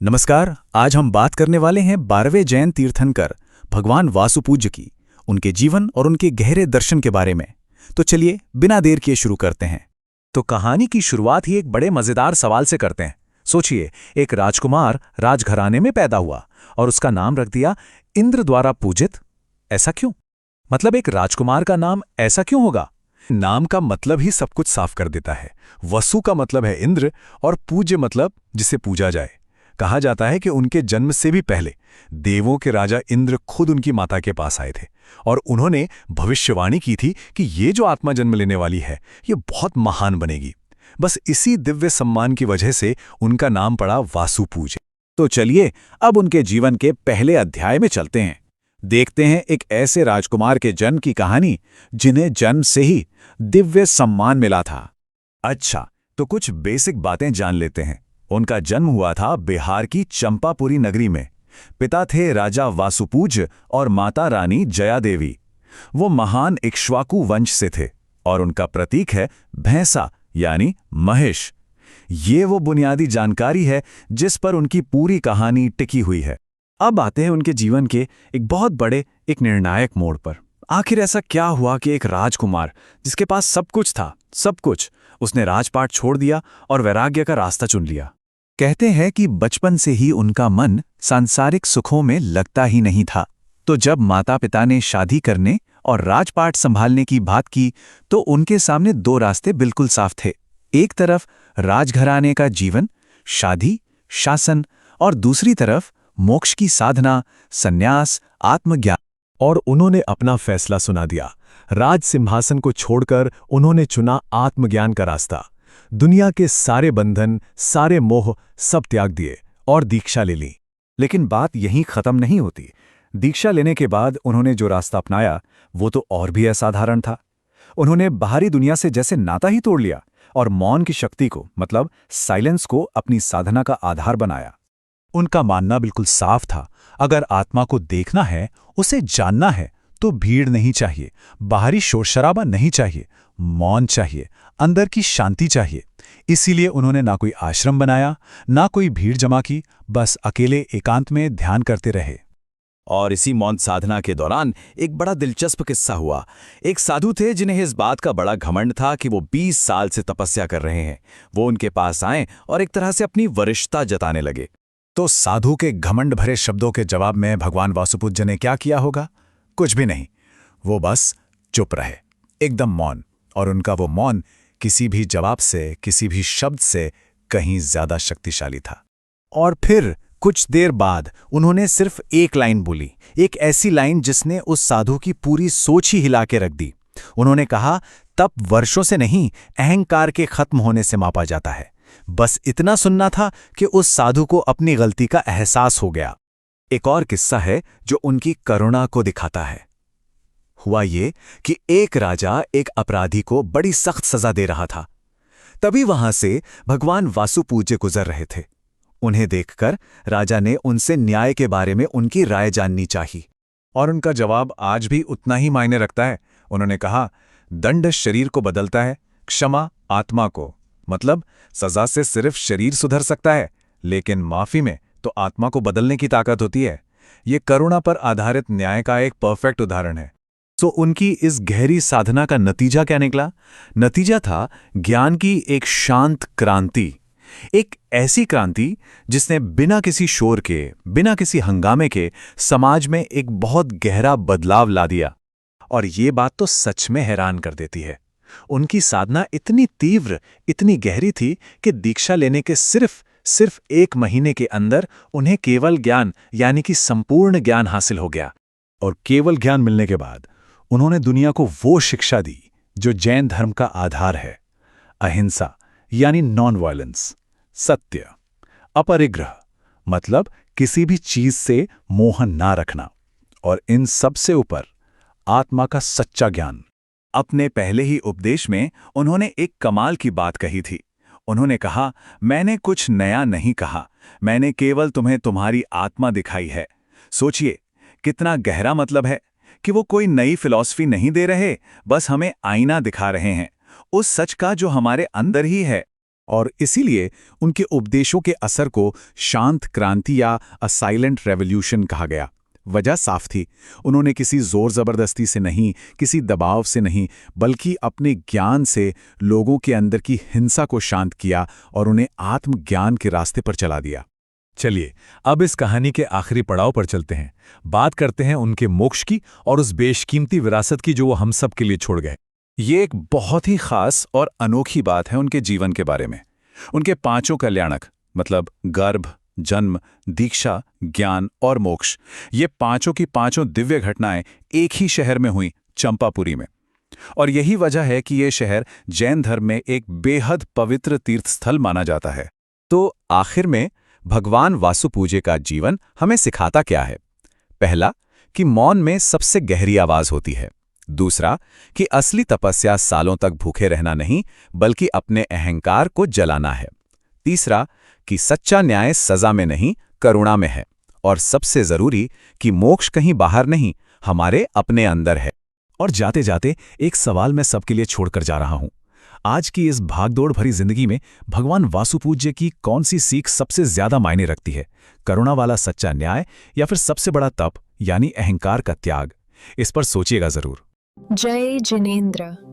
नमस्कार। आज हम बात करने वाले हैं 12वें जैन तीर्थंकर भगवान वासुपूज्य की, उनके जीवन और उनके गहरे दर्शन के बारे में। तो चलिए बिना देर किए शुरू करते हैं। तो कहानी की शुरुआत ही एक बड़े मजेदार सवाल से करते हैं। सोचिए, एक राजकुमार राजघराने में पैदा हुआ और उसका नाम रख दिया इंद्र द्वारा पूजित। ऐसा क्यों? मतलब एक राजकुमार का नाम ऐसा क्यों होगा? नाम का मतलब ही सब कुछ साफ कर देता है। वसु का मतलब है इंद्र और पूज्य मतलब जिसे पूजा जाए। कहा जाता है कि उनके जन्म से भी पहले देवों के राजा इंद्र खुद उनकी माता के पास आए थे और उन्होंने भविष्यवाणी की थी कि ये जो आत्मा जन्म लेने वाली है ये बहुत महान बनेगी। बस इसी दिव्य सम्मान की वजह से उनका नाम पड़ा वासुपूज्य। तो चलिए अब उनके जीवन के पहले अध्याय में चलते हैं। देखते हैं एक ऐसे राजकुमार के जन्म की कहानी जिन्हें जन्म से ही दिव्य सम्मान मिला था। अच्छा, तो कुछ बेसिक बातें जान लेते हैं। उनका जन्म हुआ था बिहार की चंपापुरी नगरी में। पिता थे राजा वासुपूज्य और माता रानी जया देवी। वो महान इक्ष्वाकु वंश से थे और उनका प्रतीक है भैंसा यानी महिष। ये वो बुनियादी जानकारी है जिस पर उनकी पूरी कहानी टिकी हुई है। अब आते हैं उनके जीवन के एक बहुत बड़े, एक निर्णायक मोड़ पर। आखिर ऐसा क्या हुआ कि एक राजकुमार जिसके पास सब कुछ था, सब कुछ, उसने राजपाट छोड़ दिया और वैराग्य का रास्ता चुन लिया। कहते हैं कि बचपन से ही उनका मन सांसारिक सुखों में लगता ही नहीं था। तो जब माता पिता ने शादी करने और राजपाट संभालने की बात की तो उनके सामने दो रास्ते बिल्कुल साफ थे। एक तरफ राजघराने का जीवन, शादी, शासन, और दूसरी तरफ मोक्ष की साधना, सन्यास, आत्मज्ञान। और उन्होंने अपना फैसला सुना दिया। राज सिंहासन को छोड़कर उन्होंने चुना आत्मज्ञान का रास्ता। दुनिया के सारे बंधन, सारे मोह सब त्याग दिए और दीक्षा ले ली। लेकिन बात यहीं खत्म नहीं होती। दीक्षा लेने के बाद उन्होंने जो रास्ता अपनाया वो तो और भी असाधारण था। उन्होंने बाहरी दुनिया से जैसे नाता ही तोड़ लिया और मौन की शक्ति को, मतलब साइलेंस को, अपनी साधना का आधार बनाया। उनका मानना बिल्कुल साफ था, अगर आत्मा को देखना है, उसे जानना है, तो भीड़ नहीं चाहिए, बाहरी शोर शराबा नहीं चाहिए, मौन चाहिए, अंदर की शांति चाहिए। इसीलिए उन्होंने ना कोई आश्रम बनाया, ना कोई भीड़ जमा की, बस अकेले एकांत में ध्यान करते रहे। और इसी मौन साधना के दौरान एक बड़ा दिलचस्प किस्सा हुआ। एक साधु थे जिन्हें इस बात का बड़ा घमंड था कि वो 20 साल से तपस्या कर रहे हैं। वो उनके पास आए और एक तरह से अपनी वरिष्ठता जताने लगे। तो साधु के घमंड भरे शब्दों के जवाब में भगवान वासुपूज्य ने क्या किया होगा? कुछ भी नहीं। वो बस चुप रहे, एकदम मौन। और उनका वो मौन किसी भी जवाब से, किसी भी शब्द से कहीं ज्यादा शक्तिशाली था। और फिर कुछ देर बाद उन्होंने सिर्फ एक लाइन बोली, एक ऐसी लाइन जिसने उस साधु की पूरी सोच ही हिला के रख दी। उन्होंने कहा, तप वर्षों से नहीं, अहंकार के खत्म होने से मापा जाता है। बस इतना सुनना था कि उस साधु को अपनी गलती का एहसास हो गया। एक और किस्सा है जो उनकी करुणा को दिखाता है। हुआ ये कि एक राजा एक अपराधी को बड़ी सख्त सजा दे रहा था। तभी वहां से भगवान वासुपूज्य गुजर रहे थे। उन्हें देखकर राजा ने उनसे न्याय के बारे में उनकी राय जाननी चाहिए। और उनका जवाब आज भी उतना ही मायने रखता है। उन्होंने कहा, दंड शरीर को बदलता है, क्षमा आत्मा को। मतलब सजा से सिर्फ शरीर सुधर सकता है, लेकिन माफी में तो आत्मा को बदलने की ताकत होती है। ये करुणा पर आधारित न्याय का एक परफेक्ट उदाहरण है। तो उनकी इस गहरी साधना का नतीजा क्या निकला? नतीजा था ज्ञान की एक शांत क्रांति। एक ऐसी क्रांति जिसने बिना किसी शोर के, बिना किसी हंगामे के समाज में एक बहुत गहरा बदलाव ला दिया। और ये बात तो सच में हैरान कर देती है। उनकी साधना इतनी तीव्र, इतनी गहरी थी कि दीक्षा लेने के सिर्फ 1 महीने के अंदर उन्हें केवल ज्ञान यानी कि संपूर्ण ज्ञान हासिल हो गया। और केवल ज्ञान मिलने के बाद उन्होंने दुनिया को वो शिक्षा दी जो जैन धर्म का आधार है। अहिंसा यानी नॉन वायलेंस, सत्य, अपरिग्रह मतलब किसी भी चीज से मोह ना रखना, और इन सब से ऊपर आत्मा का सच्चा ज्ञान। अपने पहले ही उपदेश में उन्होंने एक कमाल की बात कही थी। उन्होंने कहा, मैंने कुछ नया नहीं कहा, मैंने केवल तुम्हें तुम्हारी आत्मा दिखाई है। सोचिए कितना गहरा मतलब है कि वो कोई नई फिलॉसफी नहीं दे रहे, बस हमें आईना दिखा रहे हैं, उस सच का जो हमारे अंदर ही है। और इसीलिए उनके उपदेशों के असर को शांत क्रांति या अ साइलेंट रेवोल्यूशन कहा गया। वजह साफ थी, उन्होंने किसी जोर जबरदस्ती से नहीं, किसी दबाव से नहीं, बल्कि अपने ज्ञान से लोगों के अंदर की हिंसा को शांत किया और उन्हें आत्मज्ञान के रास्ते पर चला दिया। चलिए, अब इस कहानी के आखिरी पड़ाव पर चलते हैं। बात करते हैं उनके मोक्ष की और उस बेशकीमती विरासत की जो वो हम सब के लिए छोड़ गए। ये एक बहुत ही खास और अनोखी बात है उनके जीवन के बारे में। उनके पांचों कल्याणक, मतलब गर्भ, जन्म, दीक्षा, ज्ञान और मोक्ष, ये पांचों की पांचों दिव्य घटनाएं एक ही शहर में हुई, चंपापुरी में। और यही वजह है कि ये शहर जैन धर्म में एक बेहद पवित्र तीर्थस्थल माना जाता है। तो आखिर में भगवान वासुपूज्य का जीवन हमें सिखाता क्या है? पहला, कि मौन में सबसे गहरी आवाज होती है। दूसरा, कि असली तपस्या सालों तक भूखे रहना नहीं, बल्कि अपने अहंकार को जलाना है। तीसरा, कि सच्चा न्याय सजा में नहीं, करुणा में है। और सबसे जरूरी, कि मोक्ष कहीं बाहर नहीं, हमारे अपने अंदर है। और जाते जाते एक सवाल मैं सबके लिए छोड़कर जा रहा हूं। आज की इस भागदौड़ भरी जिंदगी में भगवान वासुपूज्य की कौन सी सीख सबसे ज्यादा मायने रखती है? करुणा वाला सच्चा न्याय या फिर सबसे बड़ा तप यानी अहंकार का त्याग? इस पर सोचिएगा जरूर। जय जिनेंद्र।